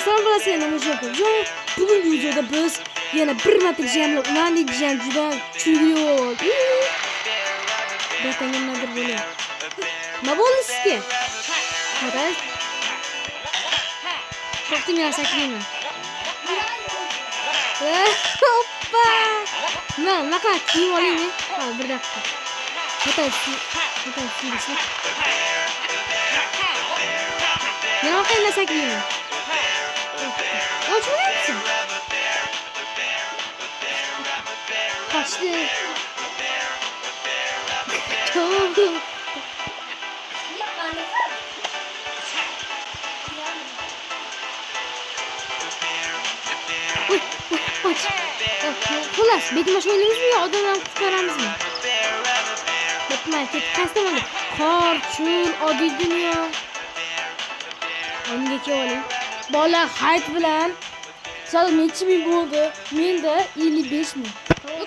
Salom bo'lasiz, nima bo'ldi? Yo'q, bugungi videoda biz yana bir marta jamlab, ularning jam juda kuchli bo'ldi. Batanga nimadir bo'lyapti. Nima bo'ldi sizga? Qarang. To'xtamay saklayman. Hoppa! Nima qilib kiyib olaymi? Ha, bir daqiqa. O'taysi. Yana qayerda saklayman? Ochmayapsan. Qochdi. Xullas, betmash o'ynamizmi yo odamlarni qutqaramizmi? Betmash, qaysi bo'ldi? Qor, chul, oddiy dunyo. Menga keling. Bola hayt bilan sal necha ming bo'ldi? Menda 55 ming.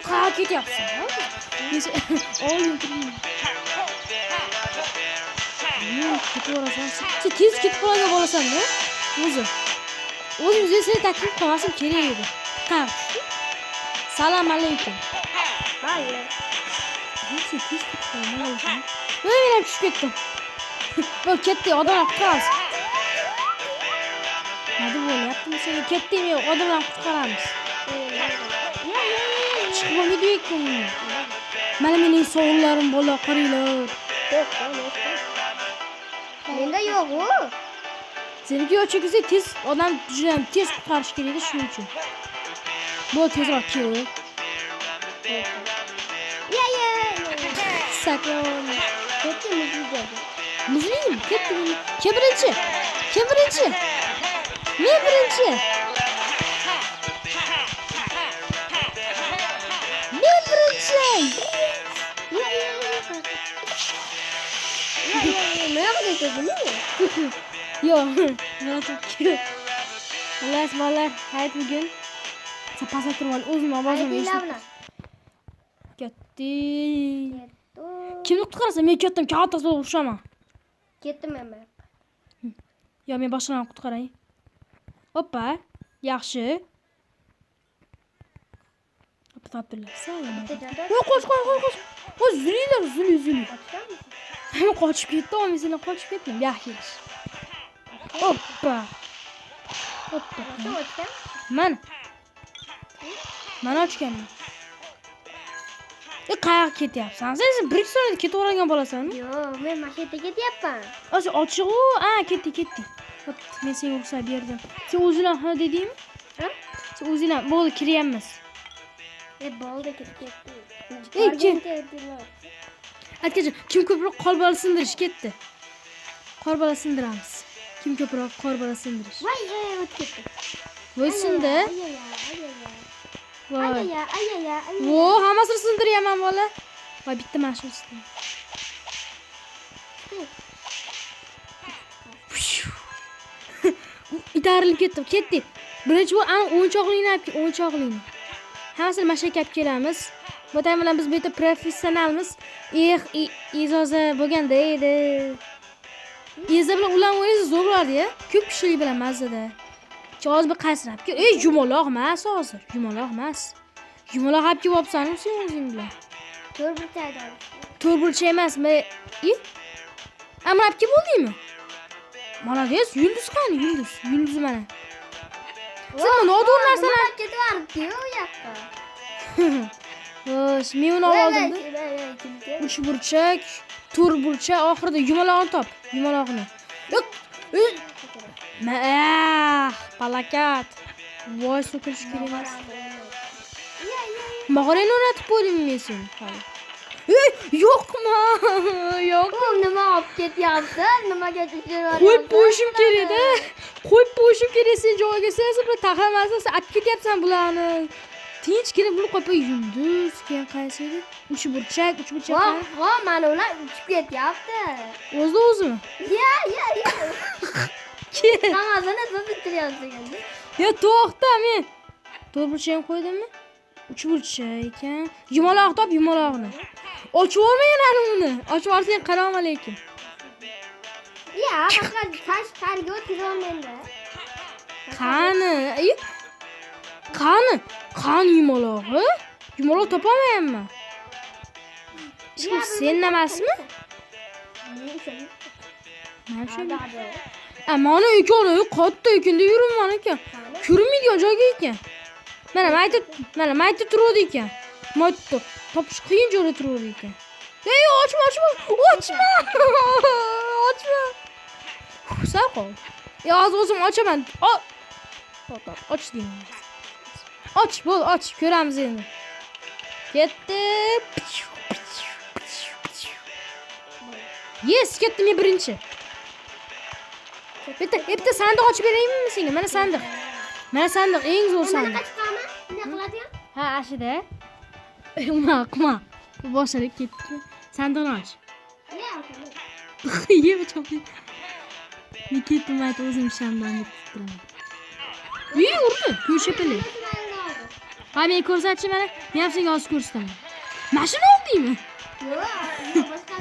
Qayerga ketyapsan? Oling turing. Ketaversan. Sen tez ketib qolgan bo'lasan-da? O'zim seni taklif qilmasam kerak edi. Qani. Salom alaykum. Hayır. Neyse tez ketib qolgan. Böyle tushib ketdim. Bu ketdi, odamlar qutqaramiz. Hadi bo'lyaptimi senga ketdim, odamlarni qutqaramiz. Chiqib bo'lmaydi ekan. Mana mening sovunlarim bola qaranglar. Menda yo'q-ku. Seniki yo'q-ku, tez odam juda tez qutqarish kerak edi shuning uchun. Bu tezroq kel. Sakon. Ketdimi sizga? Muzlim, ketdimi? Kim birinchi? Men birinchi. Yo'q, noto'g'ri. Xullas, bolalar, hayt bugun sapasa turib o'zim ovozimni eshitdim. Ketdi. Kimni qutqarasan? Men ketdim, kattasi bo'lib o'xshaman. Ketdim men. Yo, men boshqalarni qutqaray. Hoppa, yaxshi. Hoppa, topdilar. Qo'sh. Qo'sh, zuli. Men qochib ketdim, men seni qochib ketdim. Yaxshi. Hoppa. Mana ochganman. Qayerga ketyapsan? Sen bir sonda ketavergan bo'lasanmi? Yo'q, men mashinaga ketyapman. Ochiq-u, ketdi. Hop, men senga ruxsat berdim. Sen o'zinglar ha dedingmi? Ha? Sen o'zinglar bo'ldi, kiryapmiz. Bo'ldi, ketdi. Aytgacha, kim ko'proq qorbola sindirish ketdi. Qorbola sindiramiz. Kim ko'proq qorbola sindirish. Voy, o'tib ketdi. Voy sindi. Voy. Ayya. Vo, hammasini sindiryapman bola. Voy, bitta mana shu ustidan. Itarilib ketdi. Birinchi bu o'yinchoqlikni. Hammasini mashaka olib kelamiz. Botay bilan biz bu yerda professionalmiz. Izoza bo'lganda edi. Izoza bilan ular o'yinimiz zo'r bo'ladi-ya. Ko'p kishilik bilan mazada. Hozir bir qaysirab kel. Yumaloq emas hozir. Yumaloq olib kelibsan sen o'zing bilan. To'rtburchak emasmi? Ammo olib kelib bo'ldingmi? Молодец, yulduz qani? Yulduz mana. Sen noto'g'ri narsalar ketib u yoqqa. Xo'sh, men uni oldim. 3 burchak, 4 burchak, oxirida yumalog'ini top. Yumalog'ini. Palakat. Voy, so'kilish kerak emas. Mag'orani o'rnatib qo'ydim men seni. Yo'qmi? Nima olib ketyapti? Nimaga tushiryapsan? Qo'yib qo'yishim kerak-da. Sen joyiga sen bir taxlamasan, olib ketyapsan bularni. Tinchgina bo'lib qolib yulduz, keyin qaysi edi? 3 burchak. Mana ular uchib ketyapti. O'zimi? Ya. Kel. Hammasini siz bitiryapsiz. Yo, to'xta men. 4 burchakni qo'ydimmi? 3 burchak ekan. Yumaloq top, yumaloqni. Ochib olmayman uni. Ochib olsang qarom alaykum. Ya, faqat tashqariga o'tkazolmayman. Qani? Qani yumaloqi? Yumaloq topamayapman. Ishqilib sen emasmi? Mana shu. Mana ekan, katta ekan deb yuribman ekan. Ko'rinmaydigan joyga ekan. Mana maytib turadi ekan. Maytib topish qiyin joyda turadi ekan. Ey, ochma. Ochma. Sal qol. Hozir o'zim ochaman. Och deyman. Och, bo'l, och, ko'ramiz endi. Ketdi. Yes, ketdim men birinchi. Bitta sandiq ochib beraymi senga? Mana sandiq. Eng zo'r sandiq. Nima chiqaman? Nima qiladigan? Ha, ashida. Qilma. Boshalik ketdi. Sandiqni och. Yeb chopdi. Nikita mayt o'zim shamdan turaman. Urdi, ko'rshapali. Ha, men ko'rsatchi mana. Men ham senga hozir ko'rsataman. Mashina oldingmi? Yo'q, boshqa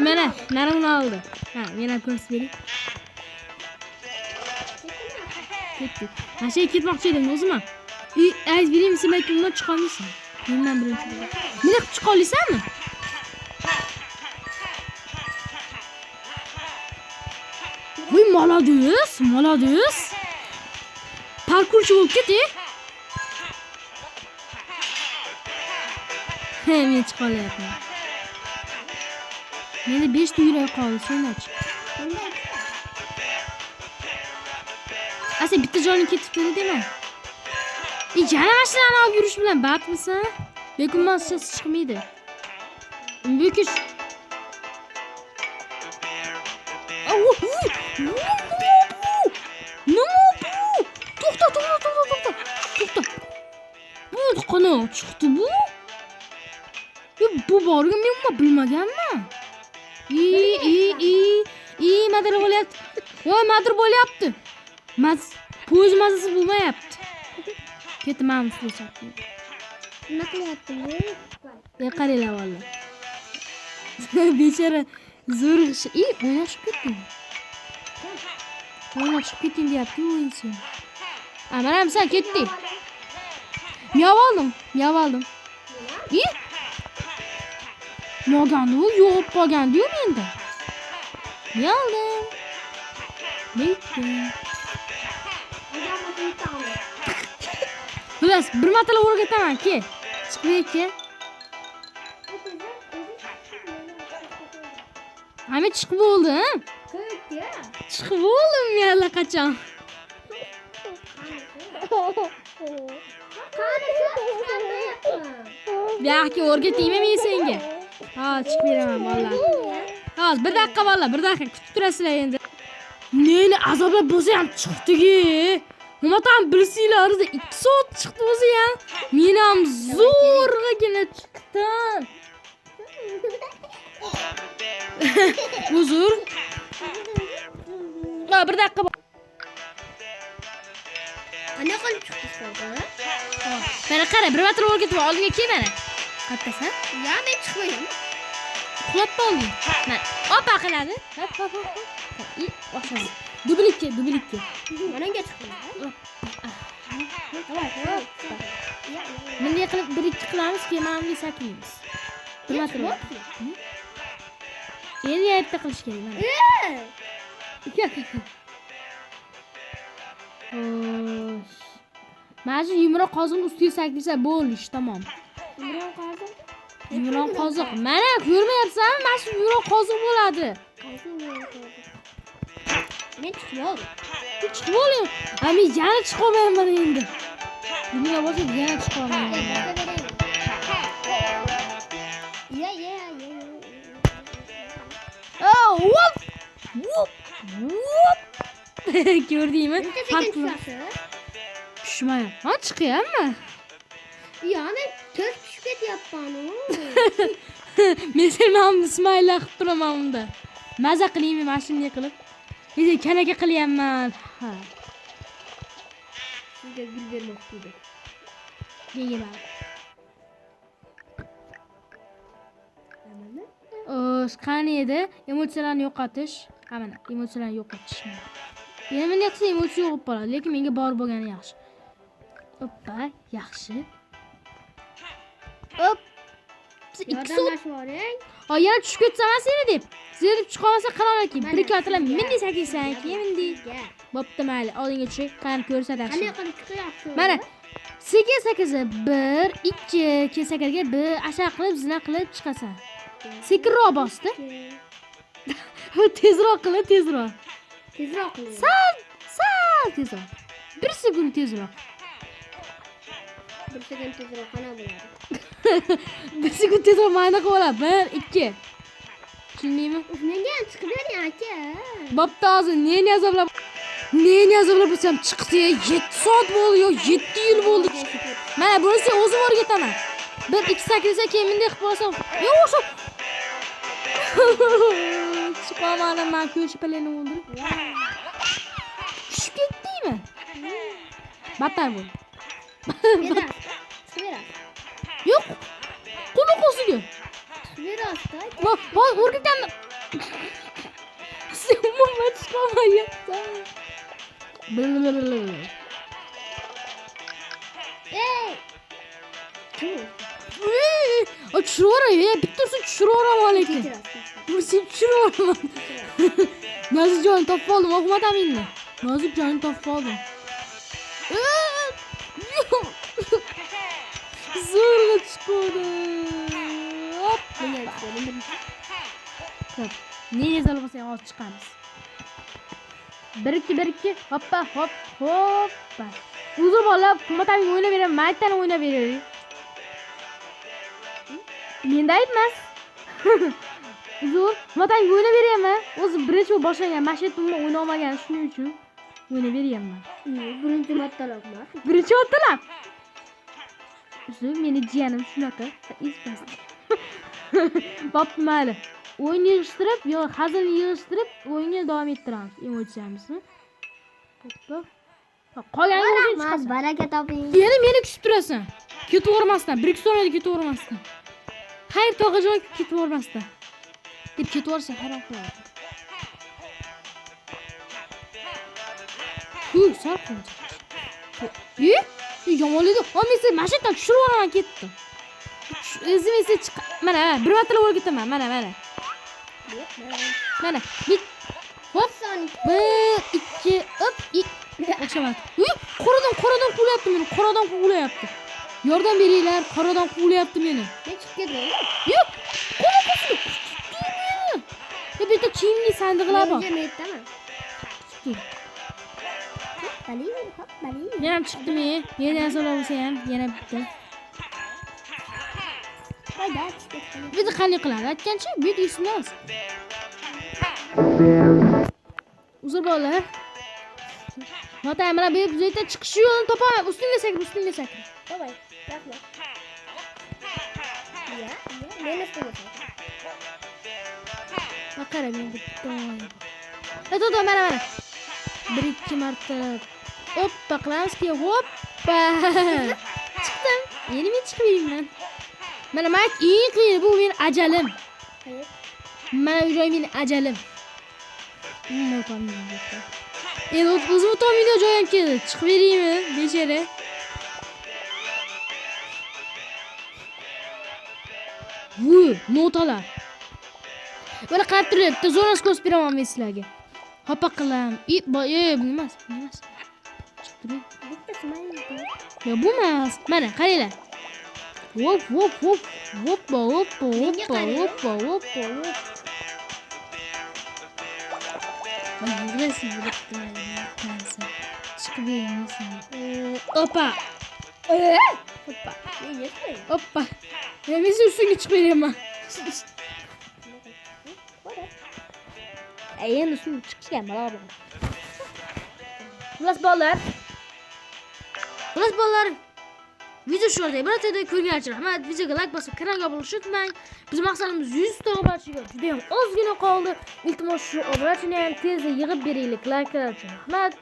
Mana uni oldi. Ha, men ham ko'rsatib bering. Ketdi. Mana shu ketmoqchi edim o'zim ham. Ayz beraymi, sen maytumdan chiqa olmaysan. Mendan birinchi. Meni chiqa olasanmi? Voy, молодец. Parkurchi bo'lib ket-e. Men chiqa olyapman. Menda 5 ta yurak qoldi, sen-chi. Asa bitta joyni ketib keldi dema. Yana mashinani olib yurish bilan batmisan? Lekin mashinasi chiqmaydi. Bekish. To'xta. Bu qanot chiqdi bu? Bu borga men bilmaganman. Madar bo'lyapti. Voy, madar bo'lyapti. Po'z mazasi bo'lmayapti. Ketmamiz desam. nima qilyaptimi? Qaranglar valla. Bechora zo'r ish. O'ynashib ketding. O'ynashib ketding deyapti o'yinchi. Mana ham sen ketding. Miyav oldim. Mog'andu yo'q qolgandi-yu menda. Miyaldim. Netdim. Bilas, bir martalab o'rgataman, ke. Chiqib ke. Hamma chiqib bo'ldi, ha? Chiqib bo'ldim yalla qachon. Yo'q, o'rgataymi men senga? Ha, chiqib beraman vallahi. Hozir 1 daqiqa vallahi, 1 daqiqa kutib turasizlar endi. Meni azoblab bo'lsa ham chiqdi-ki. Nima tam bilsinglar, 2 soat chiqdi o'zi ham. Men ham zo'rg'agina chiqdim. Uzr. Ha, 1 daqiqa. Qanday qilib chiqdingiz? Mana qara, 1 marta o'rgatib oldinga kel mana. Qattasan? Ya, men chiqmayman. Uxlab qolding. Mana, opa qiladi. Hop. Boshlaymiz. Dublikka. Menga chiqdi. Bunday qilib 1-2 qilamiz, keyin mana bunday saklaymiz. 1 marta. Endi yerda qilish kerak mana. Xo'sh. Mana shu yumroq qoziqni ustiga saklasa bo'ldi, ish tamom. Yumroq qoziq. Mana ko'rmayapsanmi? Mana shu yumroq qoziq bo'ladi. Men chiqib oldim. Chiqib oling. Men yana chiqa olmayman endi. Bunga bo'lsa yana chiqa olmayman. Ya. Oh, whoop. Ko'rdingmi? Tushmayapti. Ha, chiqyapman. Ya, men tez tushib ketyapman-ku. Men seni ismaylar qilib turaman unda. Maza qilaymi mashinani qilib? Biz kalaka qilyapman. Ha. Sizga gul bermoqchi edim. Nega qani edi? Emotsiyalarni yo'qotish. Ha, mana emotsiyalarni yo'qotish. Yana bunday qilsa emotsiya yo'q bo'ladi, lekin menga bor bo'lgani yaxshi. Hoppa, yaxshi. Hop. Ikki soat. Yordamlashib oling. Yana tushib ketsaman seni deb. Seni deb chiqa olmasa qilolmayki. 1-2 otalar mindi sakiysan, keyin mindi. Bo'pti, mayli. Oldinga tushib, qani ko'rsat yaxshi. Qanday qilib chiqyapsiz? Mana sekin sakkizi 1 2 keyin sakkizga 1 asha qilib zina qilib chiqasan. Sekinroq bosdi. Tezroq qil, tezroq. Tezroq qiling. Sal tezroq. 1 sekund tezroq. 1 sekund tezroq qana bo'ladi. 1 sekund tezroq mayna qilib oladi. 1 2. Tushundingmi? Menga ham chiqib bering aka. Bo'pti, hozir neni azoblab bo'lsam chiqdi. 7 soat bo'ldi, yo 7 yil bo'ldi. Mana bunisi o'zim o'rgataman. 1 2 8 keyin bunday qilib olsam, yo o'sha chiqamadim, men ko'rishib palani o'ldirib. Tushib ketdingmi? Battar bo'l. Yo'q. Quloq o'siga. Voy, o'rgatamni. Sen umuman chiqamayapsan. Tushiraver, bittasini tushiraver lekin. Sen tushiraver. Nozik joyini topib oldim, Ahmad Aminni. Nozik joyini topib oldim. Zo'rg'a chiqadi. Hop, neni zal bo'lsa ham chiqamiz. 1-2 hoppa hoppa. Uzr bola, Ahmad Amin o'ynab beraman, maytdan o'ynab beraylik. Menda aytmas. Uzr, Ahmad Amin o'ynab beraman. O'zi birinchi boshlangan, mashinamni o'ynay olmagan shuning uchun o'ynab beraman. Birinchi martalabmi? Birinchi martalab. Uzr, meni jiyanim shunaqa, ispas. Bo'pti, mayli. O'yin yig'ishtirib, yo hazilni yig'ishtirib, o'yinga davom ettiramiz emotsiyamizni. Hoppa. Qolgan o'yin chiqadi. Baraka toping. Meni kutib turasan. Ketavermasdan, 1-2 soniyada ketavermasdan. Xayr, tog'ajon ketavermasdan. Deb ketaversa hayron qoladi. Sal qo'ydi. Yomonligi. Men seni mashindan tushirib olaman, ketdim. O'zim esa chiq. Mana, bir martalab o'rgataman. Mana. Mana, bit. Hop, 1 2 hop, o'xshamaydi. Qoradan quvlayapti meni. Qoradan quvlayapti. Yordam beringlar, qoradan quvlayapti meni. Men chiqib ketdim. Yo'q. Qo'lqosini. Bu yerda kiyimli sandiqlar bor. Men aytaman. Men ham chiqdim. Yana asola bo'lsa ham yana bitta. Bizni qanday qiladi? Aytgancha, bu yerda esimmas. Uzr bolalar. Notay, mana bu yerda chiqish yo'lini topaman. Ustingga sakra. Davay, rahmat. Ya, men ustimga sakra. Qara menga bitta. To'g'ri, mana. 1-2 marta. Hoppa qilamiz-ki, hoppa. Chiqdim. Endi men chiqib yuribman. Mana men eng qiyin bu men ajalim. Mana bu joy mening ajalim. Endi o'zim tomina joyim keldi. Chiqib beraymi? Bechara. Notalar. Mana qarab turib, bitta zonas ko'rsatib beraman men sizlarga. Hoppa qilam. Bu emas. Chiqdi. Bittasi mayli. Yo, bu emas. Mana, qaranglar. Hop. Yig'laysan, chiqib bermaysan. Hoppa. Hoppa. Men ustingga chiqib beraman. Endi ustingga chiqishga malol. Xullas bolalar. Video shu yerda iborat. Ko'rganingiz uchun rahmat. Videoga like bosib, kanalga obuna bo'lishni unutmang. Bizning maqsadimiz 100 ta obunachiga juda ham ozgina qoldi. Iltimos shu obunachini ham tezda yig'ib beraylik. Likelar uchun rahmat.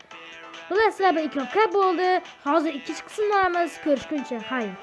Xullas, sizlar bilan ikrom ko'p bo'ldi. Hozir ikkinchi qismni olamiz. Ko'rishguncha xayr.